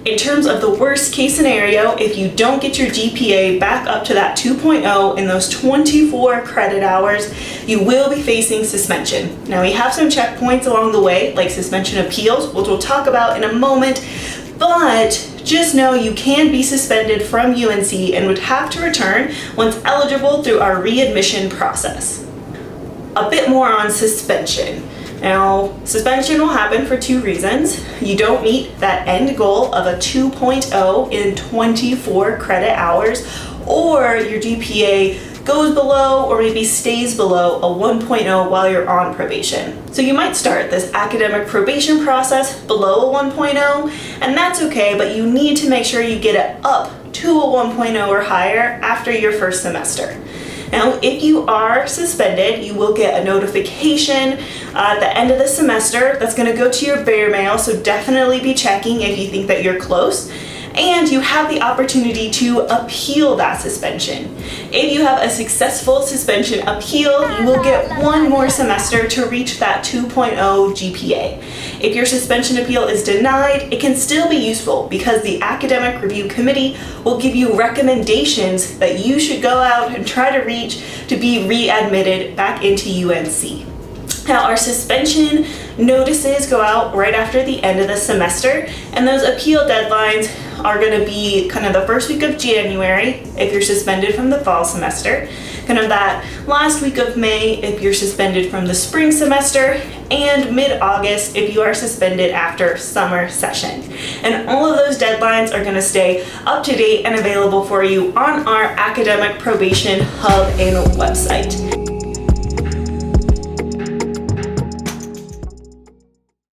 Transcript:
In terms of the worst case scenario, if you don't get your GPA back up to that 2.0 in those 24 credit hours, you will be facing suspension. Now we have some checkpoints along the way, like suspension appeals, which we'll talk about in a moment, but just know you can be suspended from UNC and would have to return once eligible through our readmission process. A bit more on suspension. Now, suspension will happen for two reasons. You don't meet that end goal of a 2.0 in 24 credit hours, or your GPA goes below or maybe stays below a 1.0 while you're on probation. So you might start this academic probation process below a 1.0, and that's okay, but you need to make sure you get it up to a 1.0 or higher after your first semester. Now, if you are suspended, you will get a notification at the end of the semester that's going to go to your bear mail, so definitely be checking if you think that you're close. And you have the opportunity to appeal that suspension. If you have a successful suspension appeal, you will get one more semester to reach that 2.0 GPA. If your suspension appeal is denied, it can still be useful because the Academic Review Committee will give you recommendations that you should go out and try to reach to be readmitted back into UNC. Now, our suspension notices go out right after the end of the semester, and those appeal deadlines are going to be kind of the first week of January if you're suspended from the fall semester, kind of that last week of May if you're suspended from the spring semester, and mid-August if you are suspended after summer session. And all of those deadlines are going to stay up to date and available for you on our Academic Probation Hub and website.